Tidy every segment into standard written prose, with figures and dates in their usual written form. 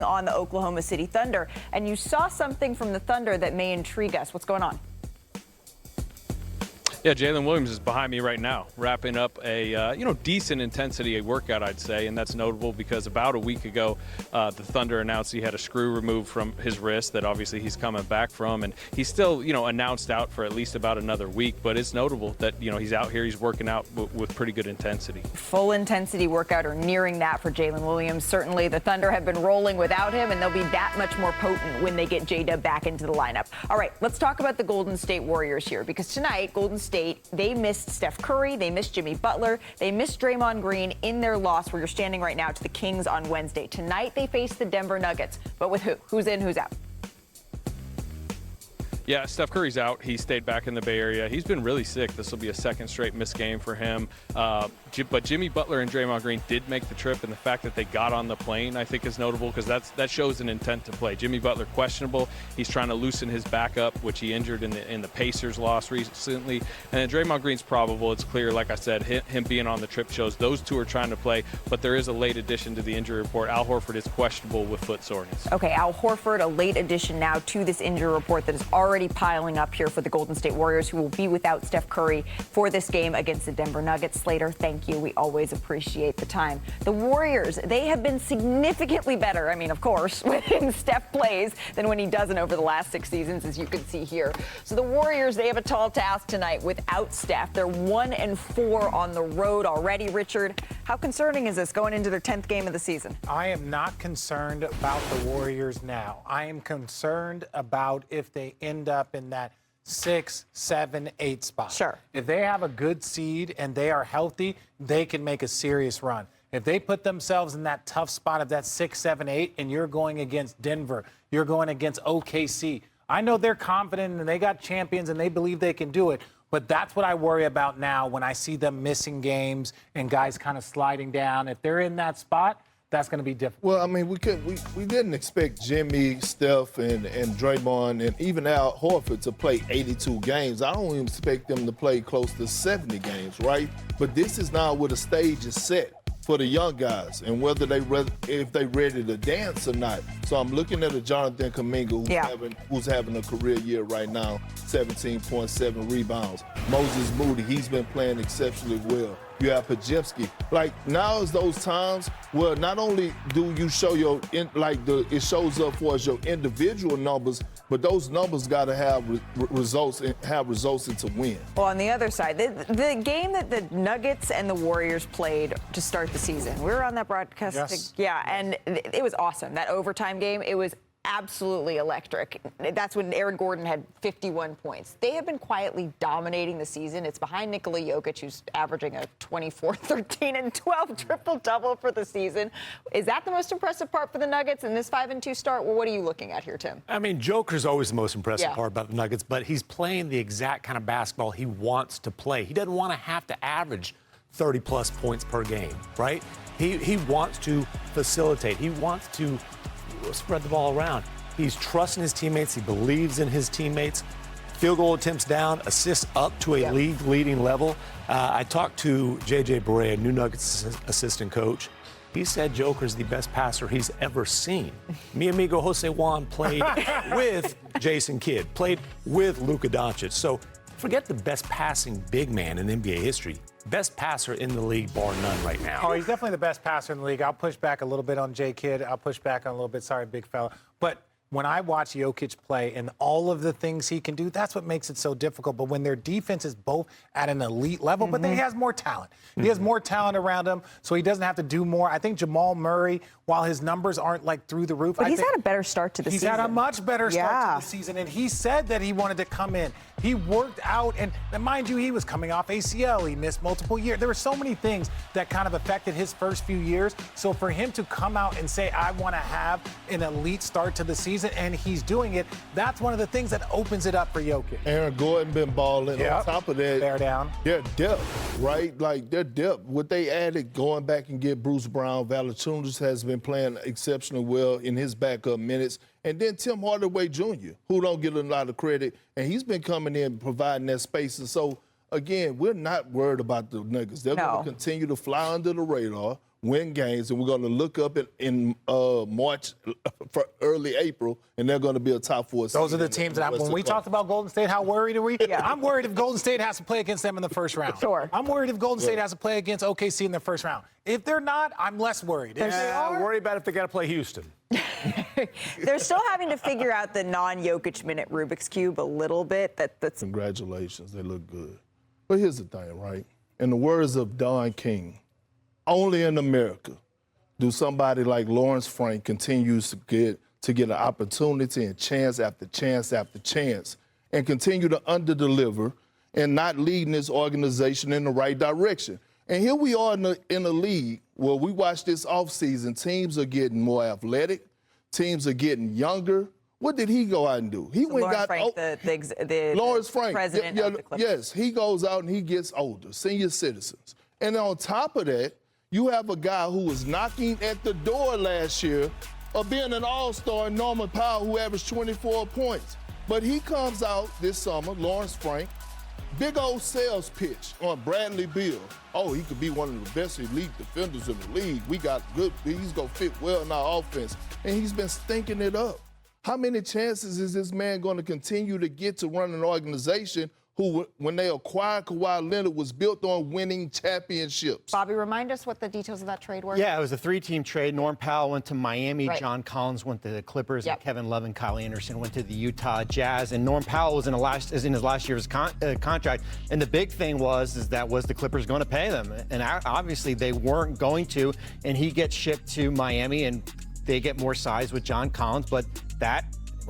on the Oklahoma City Thunder. And you saw something from the Thunder that may intrigue us. What's going on? Yeah, Jalen Williams is behind me right now, wrapping up a decent intensity workout, I'd say, and that's notable because about a week ago, the Thunder announced he had a screw removed from his wrist that obviously he's coming back from, and he's still, announced out for at least about another week. But it's notable that he's out here, he's working out with pretty good intensity. Full intensity workout or nearing that for Jalen Williams. Certainly, the Thunder have been rolling without him, and they'll be that much more potent when they get J-Dub back into the lineup. All right, let's talk about the Golden State Warriors here, because tonight, Golden State, they missed Steph Curry, they missed Jimmy Butler, they missed Draymond Green in their loss where you're standing right now to the Kings on Wednesday. Tonight they face the Denver Nuggets, but with who? Who's in, who's out? Yeah, Steph Curry's out. He stayed back in the Bay Area. He's been really sick. This will be a second straight missed game for him. But Jimmy Butler and Draymond Green did make the trip, and the fact that they got on the plane, I think, is notable because that shows an intent to play. Jimmy Butler questionable. He's trying to loosen his back up, which he injured in the Pacers loss recently. And then Draymond Green's probable. It's clear, like I said, him being on the trip shows those two are trying to play, but there is a late addition to the injury report. Al Horford is questionable with foot soreness. Okay, Al Horford, a late addition now to this injury report that is already piling up here for the Golden State Warriors, who will be without Steph Curry for this game against the Denver Nuggets. Slater, thank you. We always appreciate the time. The Warriors, they have been significantly better, of course, when Steph plays than when he doesn't over the last 6 seasons, as you can see here. So the Warriors, they have a tall task tonight without Steph. They're 1-4 on the road already. Richard, how concerning is this going into their 10th game of the season? I am not concerned about the Warriors now. I am concerned about if they end up in that 6, 7, 8 spot. Sure. If they have a good seed and they are healthy, they can make a serious run. If they put themselves in that tough spot of that 6, 7, 8, and you're going against Denver, you're going against OKC, I know they're confident and they got champions and they believe they can do it. But that's what I worry about now when I see them missing games and guys kind of sliding down. If they're in that spot, that's going to be difficult. Well, we didn't expect Jimmy, Steph, and Draymond, and even Al Horford to play 82 games. I don't even expect them to play close to 70 games, right? But this is now where the stage is set for the young guys and whether if they ready to dance or not. So I'm looking at a Jonathan Kuminga who's having a career year right now, 17.7 rebounds. Moses Moody, he's been playing exceptionally well. You have Pajemski. Now is those times where not only do you show it shows up for us your individual numbers, but those numbers got to have results into win. Well, on the other side, the game that the Nuggets and the Warriors played to start the season, we were on that broadcast. Yes. Yeah, and it was awesome. That overtime game, it was absolutely electric. That's when Aaron Gordon had 51 points. They have been quietly dominating the season. It's behind Nikola Jokic, who's averaging a 24, 13, and 12 triple-double for the season. Is that the most impressive part for the Nuggets in this 5-2 start? Well, what are you looking at here, Tim? Joker's always the most impressive part about the Nuggets, but he's playing the exact kind of basketball he wants to play. He doesn't want to have to average 30-plus points per game, right? He wants to facilitate. He wants to spread the ball around. He's trusting his teammates. He believes in his teammates. Field goal attempts down, assists up to a league-leading level. I talked to J.J. Barea, new Nuggets assistant coach. He said Joker's the best passer he's ever seen. Mi amigo Jose Juan played with Jason Kidd, played with Luka Doncic. So forget the best passing big man in NBA history. Best passer in the league, bar none right now. Oh, he's definitely the best passer in the league. I'll push back a little bit on J. Kidd. I'll push back on a little bit. Sorry, big fella. But when I watch Jokic play and all of the things he can do, that's what makes it so difficult. But when their defense is both at an elite level, but then he has more talent. He has more talent around him, so he doesn't have to do more. I think Jamal Murray, while his numbers aren't through the roof, but he's had a better start to the season. He's had a much better start to the season, and he said that he wanted to come in. He worked out, and mind you, he was coming off ACL. He missed multiple years. There were so many things that kind of affected his first few years. So for him to come out and say, I want to have an elite start to the season, and he's doing it, that's one of the things that opens it up for Jokic. Aaron Gordon been balling. On top of that, bear down. Their depth, right? Their depth. What they added, going back and get Bruce Brown, Valanciunas has been playing exceptionally well in his backup minutes. And then Tim Hardaway Jr., who don't get a lot of credit, and he's been coming in providing that space. And so, again, we're not worried about the Nuggets. They're going to continue to fly under the radar. win games, and we're going to look up in March, for early April, and they're going to be a top 4 seed. Those are the teams that when we talked about Golden State, how worried are we? Yeah. I'm worried if Golden State has to play against them in the first round. Sure. I'm worried if Golden State has to play against OKC in the first round. If they're not, I'm less worried. Worry about if they got to play Houston. They're still having to figure out the non-Jokic minute Rubik's Cube a little bit. That's Congratulations. They look good. But here's the thing, right? In the words of Don King, only in America do somebody like Lawrence Frank continues to get an opportunity and chance after chance after chance and continue to underdeliver and not leading this organization in the right direction. And here we are in a league where we watch this offseason, teams are getting more athletic, teams are getting younger. What did he go out and do? He went Lawrence got Frank, the Lawrence Frank, president of the Clippers. yes, he goes out and he gets older, senior citizens. And on top of that, you have a guy who was knocking at the door last year of being an all-star, Norman Powell, who averaged 24 points. But he comes out this summer, Lawrence Frank, big old sales pitch on Bradley Beal. Oh, he could be one of the best elite defenders in the league. We got good, he's going to fit well in our offense. And he's been stinking it up. How many chances is this man going to continue to get to run an organization who, when they acquired Kawhi Leonard, was built on winning championships? Bobby, remind us what the details of that trade were. Yeah, it was a 3-team trade. Norm Powell went to Miami. Right. John Collins went to the Clippers. Yep. And Kevin Love and Kyle Anderson went to the Utah Jazz. And Norm Powell was in his last year's contract. And the big thing was the Clippers going to pay them? And obviously they weren't going to. And he gets shipped to Miami, and they get more size with John Collins. But that,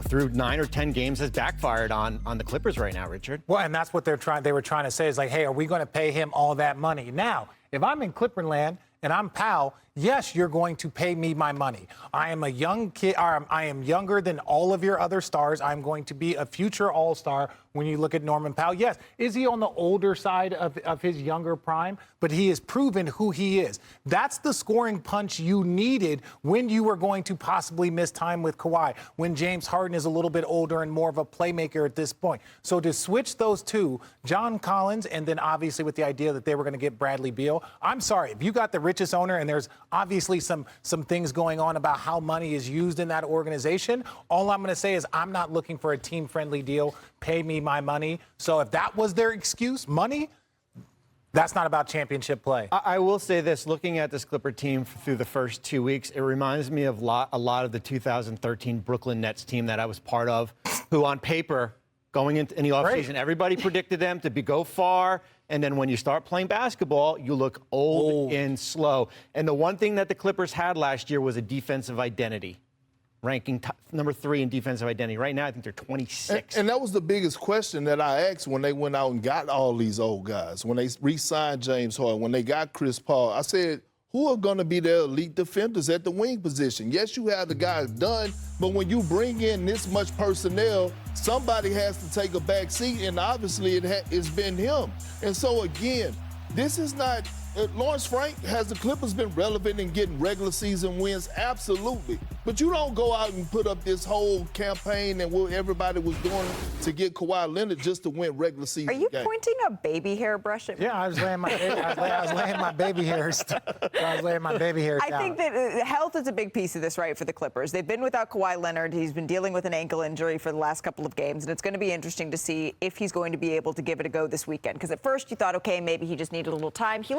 through 9 or 10 games, has backfired on the Clippers right now, Richard. Well, and that's what they were trying to say is like, hey, are we going to pay him all that money? Now, if I'm in Clipperland and I'm Powell, yes, you're going to pay me my money. I am a young kid. I am younger than all of your other stars. I'm going to be a future all-star when you look at Norman Powell. Yes, is he on the older side of his younger prime? But he has proven who he is. That's the scoring punch you needed when you were going to possibly miss time with Kawhi, when James Harden is a little bit older and more of a playmaker at this point. So to switch those two, John Collins, and then obviously with the idea that they were going to get Bradley Beal, I'm sorry, if you got the richest owner and there's obviously some things going on about how money is used in that organization, all I'm going to say is I'm not looking for a team-friendly deal. Pay me my money. So if that was their excuse, money, that's not about championship play. I will say this, looking at this Clipper team through the first 2 weeks, it reminds me of a lot of the 2013 Brooklyn Nets team that I was part of, who on paper, going into any offseason, everybody predicted them to go far. And then when you start playing basketball, you look old and slow. And the one thing that the Clippers had last year was a defensive identity, ranking number 3 in defensive identity. Right now, I think they're 26. And that was the biggest question that I asked when they went out and got all these old guys, when they re-signed James Harden, when they got Chris Paul. I said, who are going to be the elite defenders at the wing position? Yes, you have the guys done, but when you bring in this much personnel, somebody has to take a back seat, and obviously it's been him. And so, again, this is not Lawrence Frank, has the Clippers been relevant in getting regular season wins? Absolutely. But you don't go out and put up this whole campaign and what everybody was doing to get Kawhi Leonard just to win regular season Are you games. pointing a baby hair brush at me? Yeah, I was laying my baby hairs. I was laying my baby hairs down. I think that health is a big piece of this, right, for the Clippers. They've been without Kawhi Leonard. He's been dealing with an ankle injury for the last couple of games, and it's going to be interesting to see if he's going to be able to give it a go this weekend. Because at first you thought, okay, maybe he just needed a little time. He looked